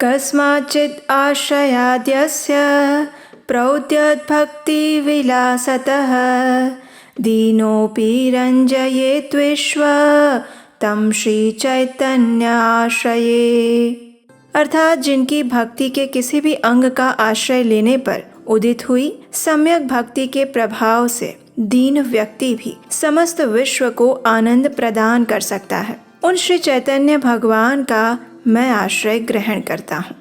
कस्माच्चित् आश्रयाद्यस्य प्रौद्यद्भक्तिविलासतः दीनोऽपि रञ्जयेद्विश्व तं श्रीचैतन्य आश्रये। अर्थात जिनकी भक्ति के किसी भी अंग का आश्रय लेने पर उदित हुई सम्यक भक्ति के प्रभाव से दीन व्यक्ति भी समस्त विश्व को आनंद प्रदान कर सकता है। उन श्री चैतन्य भगवान का मैं आश्रय ग्रहण करता हूँ।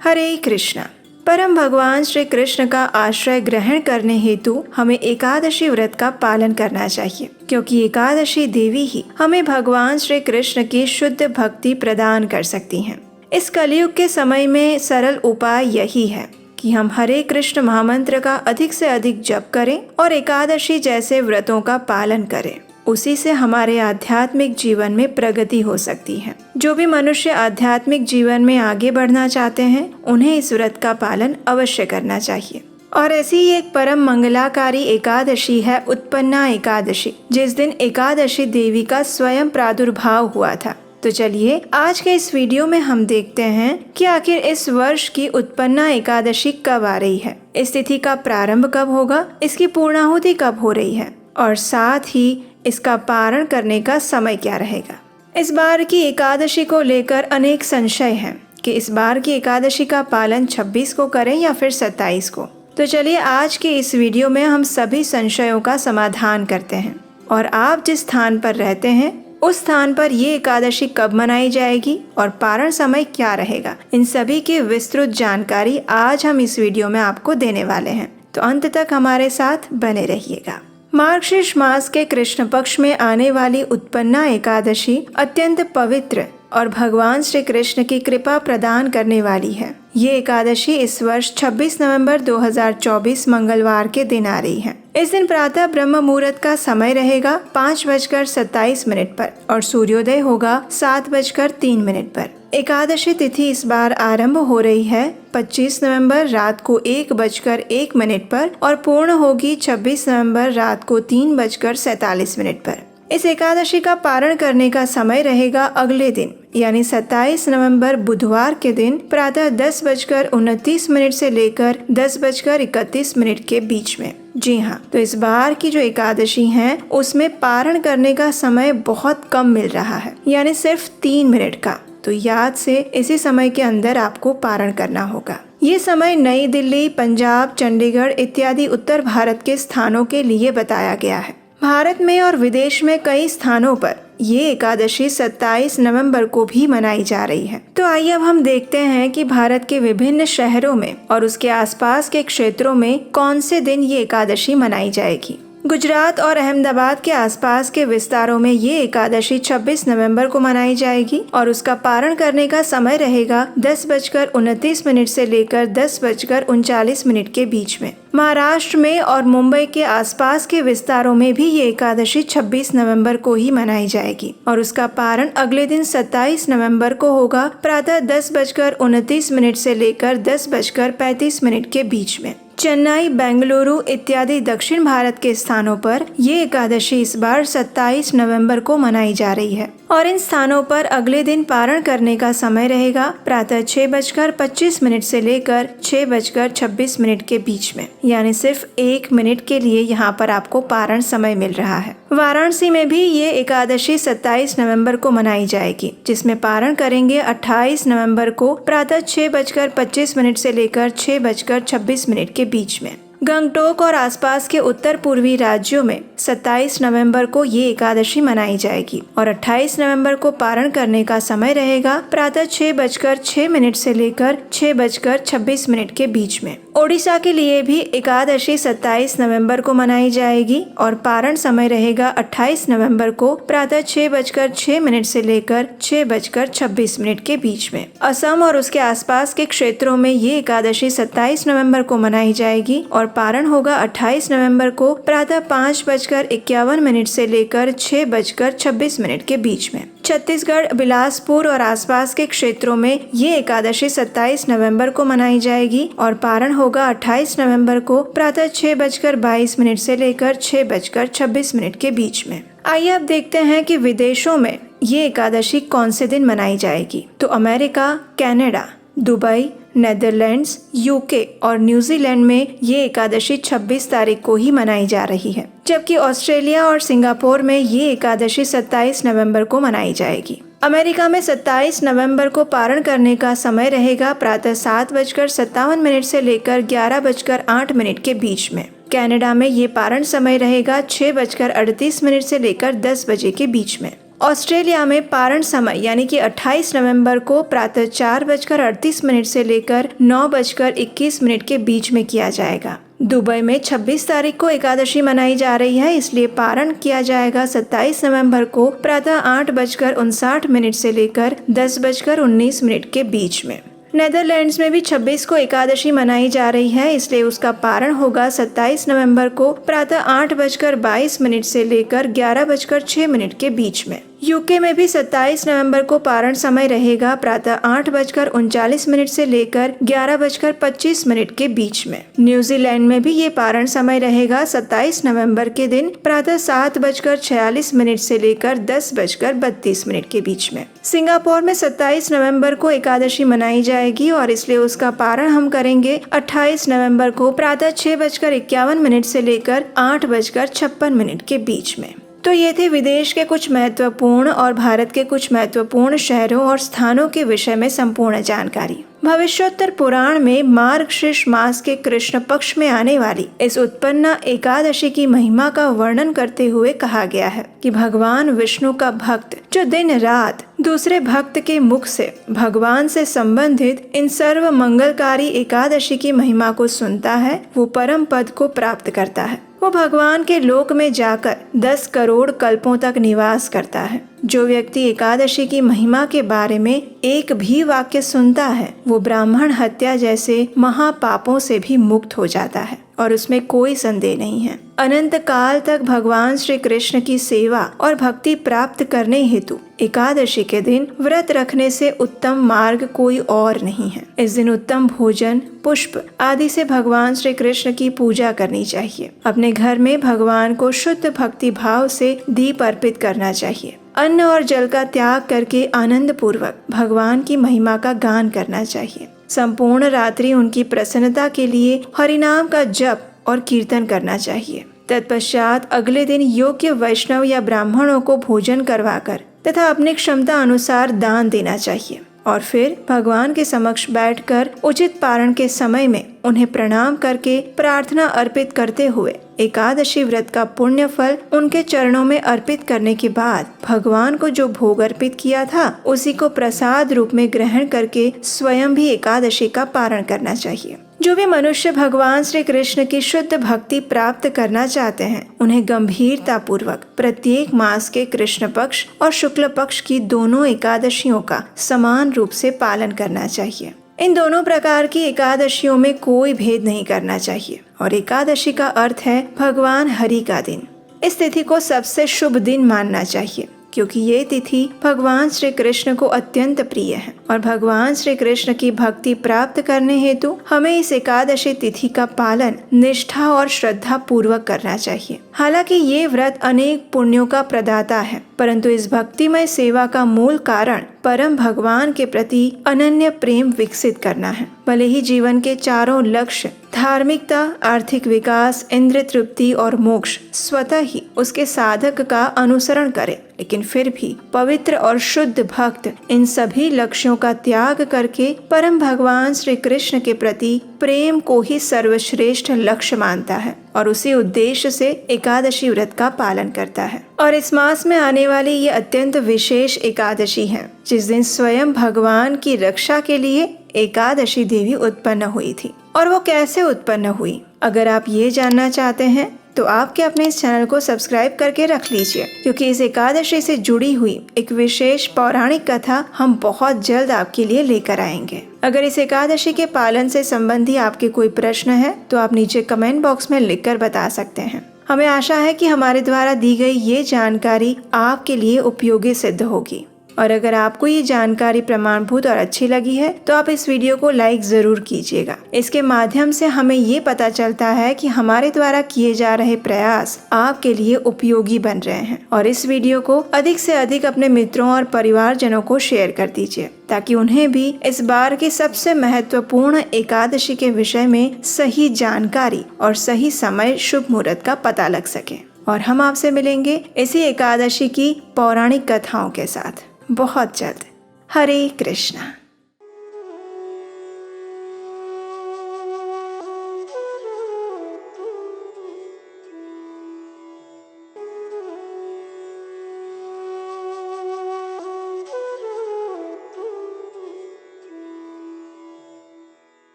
हरे कृष्णा। परम भगवान श्री कृष्ण का आश्रय ग्रहण करने हेतु हमें एकादशी व्रत का पालन करना चाहिए, क्योंकि एकादशी देवी ही हमें भगवान श्री कृष्ण की शुद्ध भक्ति प्रदान कर सकती हैं। इस कलयुग के समय में सरल उपाय यही है कि हम हरे कृष्ण महामंत्र का अधिक से अधिक जप करें और एकादशी जैसे व्रतों का पालन करें। उसी से हमारे आध्यात्मिक जीवन में प्रगति हो सकती है। जो भी मनुष्य आध्यात्मिक जीवन में आगे बढ़ना चाहते हैं उन्हें इस व्रत का पालन अवश्य करना चाहिए। और ऐसी ही एक परम मंगलाकारी एकादशी है उत्पन्ना एकादशी, जिस दिन एकादशी देवी का स्वयं प्रादुर्भाव हुआ था। तो चलिए आज के इस वीडियो में हम देखते हैं कि आखिर इस वर्ष की उत्पन्ना एकादशी कब आ रही है, इस तिथि का प्रारंभ कब होगा, इसकी पूर्णाहुति कब हो रही है और साथ ही इसका पारण करने का समय क्या रहेगा। इस बार की एकादशी को लेकर अनेक संशय हैं कि इस बार की एकादशी का पालन 26 को करें या फिर 27 को। तो चलिए आज के इस वीडियो में हम सभी संशयों का समाधान करते हैं और आप जिस स्थान पर रहते हैं उस स्थान पर ये एकादशी कब मनाई जाएगी और पारण समय क्या रहेगा, इन सभी की विस्तृत जानकारी आज हम इस वीडियो में आपको देने वाले हैं। तो अंत तक हमारे साथ बने रहिएगा। मार्गशीर्ष मास के कृष्ण पक्ष में आने वाली उत्पन्ना एकादशी अत्यंत पवित्र और भगवान श्री कृष्ण की कृपा प्रदान करने वाली है। ये एकादशी इस वर्ष 26 नवंबर 2024 मंगलवार के दिन आ रही है। इस दिन प्रातः ब्रह्म मुहूर्त का समय रहेगा 5:27 पर और सूर्योदय होगा 7:03 पर। एकादशी तिथि इस बार आरंभ हो रही है 25 नवंबर रात को 1:01 पर और पूर्ण होगी 26 नवंबर रात को 3:47 पर। इस एकादशी का पारण करने का समय रहेगा अगले दिन यानी 27 नवंबर बुधवार के दिन प्रातः 10:29 से लेकर 10:31 के बीच में। जी हाँ, तो इस बार की जो एकादशी है उसमें पारण करने का समय बहुत कम मिल रहा है, यानी सिर्फ 3 मिनट का। तो याद से इसी समय के अंदर आपको पारण करना होगा। ये समय नई दिल्ली, पंजाब, चंडीगढ़ इत्यादि उत्तर भारत के स्थानों के लिए बताया गया है। भारत में और विदेश में कई स्थानों पर ये एकादशी 27 नवंबर को भी मनाई जा रही है। तो आइए अब हम देखते हैं कि भारत के विभिन्न शहरों में और उसके आसपास के क्षेत्रों में कौन से दिन ये एकादशी मनाई जाएगी। गुजरात और अहमदाबाद के आसपास के विस्तारों में ये एकादशी 26 नवंबर को मनाई जाएगी और उसका पारण करने का समय रहेगा 10:29 से लेकर 10:39 के बीच में। महाराष्ट्र में और मुंबई के आसपास के विस्तारों में भी ये एकादशी 26 नवंबर को ही मनाई जाएगी और उसका पारण अगले दिन 27 नवंबर को होगा प्रातः 10:29 से लेकर 10:35 के बीच में। चेन्नई, बेंगलुरु इत्यादि दक्षिण भारत के स्थानों पर ये एकादशी इस बार 27 नवंबर को मनाई जा रही है और इन स्थानों पर अगले दिन पारण करने का समय रहेगा प्रातः 6:25 से लेकर 6:26 के बीच में, यानी सिर्फ 1 मिनट के लिए यहाँ पर आपको पारण समय मिल रहा है। वाराणसी में भी ये एकादशी 27 नवंबर को मनाई जाएगी, जिसमें पारण करेंगे 28 नवंबर को प्रातः 6:25 से लेकर 6:26 के बीच में। गंगटोक और आसपास के उत्तर पूर्वी राज्यों में 27 नवंबर को ये एकादशी मनाई जाएगी और 28 नवंबर को पारण करने का समय रहेगा प्रातः 6:06 से लेकर 6:26 के बीच में। ओडिशा के लिए भी एकादशी 27 नवंबर को मनाई जाएगी और पारण समय रहेगा 28 नवंबर को प्रातः 6:06 से लेकर 6:26 के बीच में। असम और उसके आसपास के क्षेत्रों में ये एकादशी 27 नवंबर को मनाई जाएगी और पारण होगा 28 नवंबर को प्रातः 5:51 से लेकर 6:26 के बीच में। छत्तीसगढ़, बिलासपुर और आसपास के क्षेत्रों में ये एकादशी 27 नवंबर को मनाई जाएगी और पारण होगा 28 नवंबर को प्रातः 6:22 से लेकर 6:26 के बीच में। आइए अब देखते हैं कि विदेशों में ये एकादशी कौन से दिन मनाई जाएगी। तो America, Canada, Dubai, Netherlands, UK और न्यूजीलैंड में ये एकादशी 26 तारीख को ही मनाई जा रही है, जबकि ऑस्ट्रेलिया और सिंगापुर में ये एकादशी 27 नवंबर को मनाई जाएगी। अमेरिका में 27 नवंबर को पारण करने का समय रहेगा प्रातः 7:57 से लेकर 11:08 के बीच में। कनाडा में ये पारण समय रहेगा 6:38 से लेकर 10 बजे के बीच में। ऑस्ट्रेलिया में पारण समय यानी कि 28 नवंबर को प्रातः 4:38 से लेकर 9:21 के बीच में किया जाएगा। दुबई में 26 तारीख को एकादशी मनाई जा रही है, इसलिए पारण किया जाएगा 27 नवंबर को प्रातः 8:59 से लेकर 10:19 के बीच में। नेदरलैंड्स में भी 26 को एकादशी मनाई जा रही है, इसलिए उसका पारण होगा 27 नवंबर को प्रातः 8:22 से लेकर 11:06 के बीच में। यूके में भी 27 नवंबर को पारण समय रहेगा प्रातः 8:39 से लेकर 11:25 के बीच में। न्यूजीलैंड में भी ये पारण समय रहेगा 27 नवंबर के दिन प्रातः 7:46 से लेकर 10:32 के बीच में। सिंगापुर में 27 नवंबर को एकादशी मनाई जाएगी और इसलिए उसका पारण हम करेंगे 28 नवंबर को प्रातः 6:51 से लेकर 8:56 के बीच में। तो ये थे विदेश के कुछ महत्वपूर्ण और भारत के कुछ महत्वपूर्ण शहरों और स्थानों के विषय में संपूर्ण जानकारी। भविष्योत्तर पुराण में मार्गशीर्ष मास के कृष्ण पक्ष में आने वाली इस उत्पन्ना एकादशी की महिमा का वर्णन करते हुए कहा गया है कि भगवान विष्णु का भक्त जो दिन रात दूसरे भक्त के मुख से भगवान से संबंधित इन सर्व मंगलकारी एकादशी की महिमा को सुनता है, वो परम पद को प्राप्त करता है। वो भगवान के लोक में जाकर 10 करोड़ कल्पों तक निवास करता है। जो व्यक्ति एकादशी की महिमा के बारे में एक भी वाक्य सुनता है, वो ब्राह्मण हत्या जैसे महापापों से भी मुक्त हो जाता है और उसमें कोई संदेह नहीं है। अनंत काल तक भगवान श्री कृष्ण की सेवा और भक्ति प्राप्त करने हेतु एकादशी के दिन व्रत रखने से उत्तम मार्ग कोई और नहीं है। इस दिन उत्तम भोजन, पुष्प आदि से भगवान श्री कृष्ण की पूजा करनी चाहिए। अपने घर में भगवान को शुद्ध भक्ति भाव से दीप अर्पित करना चाहिए। अन्न और जल का त्याग करके आनंद पूर्वक भगवान की महिमा का गान करना चाहिए। संपूर्ण रात्रि उनकी प्रसन्नता के लिए हरिनाम का जप और कीर्तन करना चाहिए। तत्पश्चात अगले दिन योग्य वैष्णव या ब्राह्मणों को भोजन करवाकर तथा अपनी क्षमता अनुसार दान देना चाहिए और फिर भगवान के समक्ष बैठकर उचित पारण के समय में उन्हें प्रणाम करके प्रार्थना अर्पित करते हुए एकादशी व्रत का पुण्य फल उनके चरणों में अर्पित करने के बाद भगवान को जो भोग अर्पित किया था उसी को प्रसाद रूप में ग्रहण करके स्वयं भी एकादशी का पारण करना चाहिए। जो भी मनुष्य भगवान श्री कृष्ण की शुद्ध भक्ति प्राप्त करना चाहते हैं, उन्हें गंभीरता पूर्वक प्रत्येक मास के कृष्ण पक्ष और शुक्ल पक्ष की दोनों एकादशियों का समान रूप से पालन करना चाहिए। इन दोनों प्रकार की एकादशियों में कोई भेद नहीं करना चाहिए और एकादशी का अर्थ है भगवान हरि का दिन। इस तिथि को सबसे शुभ दिन मानना चाहिए क्योंकि ये तिथि भगवान श्री कृष्ण को अत्यंत प्रिय है और भगवान श्री कृष्ण की भक्ति प्राप्त करने हेतु हमें इस एकादशी तिथि का पालन निष्ठा और श्रद्धा पूर्वक करना चाहिए। हालांकि ये व्रत अनेक पुण्यों का प्रदाता है, परंतु इस भक्तिमय सेवा का मूल कारण परम भगवान के प्रति अनन्य प्रेम विकसित करना है। भले ही जीवन के चारों लक्ष्य धार्मिकता, आर्थिक विकास, इंद्रिय तृप्ति और मोक्ष स्वतः ही उसके साधक का अनुसरण करे, लेकिन फिर भी पवित्र और शुद्ध भक्त इन सभी लक्ष्यों का त्याग करके परम भगवान श्री कृष्ण के प्रति प्रेम को ही सर्वश्रेष्ठ लक्ष्य मानता है और उसी उद्देश्य से एकादशी व्रत का पालन करता है। और इस मास में आने वाली ये अत्यंत विशेष एकादशी है जिस दिन स्वयं भगवान की रक्षा के लिए एकादशी देवी उत्पन्न हुई थी। और वो कैसे उत्पन्न हुई, अगर आप ये जानना चाहते हैं तो आपके अपने इस चैनल को सब्सक्राइब करके रख लीजिए, क्योंकि इस एकादशी से जुड़ी हुई एक विशेष पौराणिक कथा हम बहुत जल्द आपके लिए लेकर आएंगे। अगर इस एकादशी के पालन से संबंधी आपके कोई प्रश्न है तो आप नीचे कमेंट बॉक्स में लिखकर बता सकते हैं। हमें आशा है कि हमारे द्वारा दी गई ये जानकारी आपके लिए उपयोगी सिद्ध होगी। और अगर आपको ये जानकारी प्रमाणभूत और अच्छी लगी है तो आप इस वीडियो को लाइक जरूर कीजिएगा। इसके माध्यम से हमें ये पता चलता है कि हमारे द्वारा किए जा रहे प्रयास आपके लिए उपयोगी बन रहे हैं। और इस वीडियो को अधिक से अधिक अपने मित्रों और परिवारजनों को शेयर कर दीजिए ताकि उन्हें भी इस बार की सबसे महत्वपूर्ण एकादशी के विषय में सही जानकारी और सही समय शुभ मुहूर्त का पता लग सके। और हम आपसे मिलेंगे इसी एकादशी की पौराणिक कथाओं के साथ बहुत जल्द। हरे कृष्णा।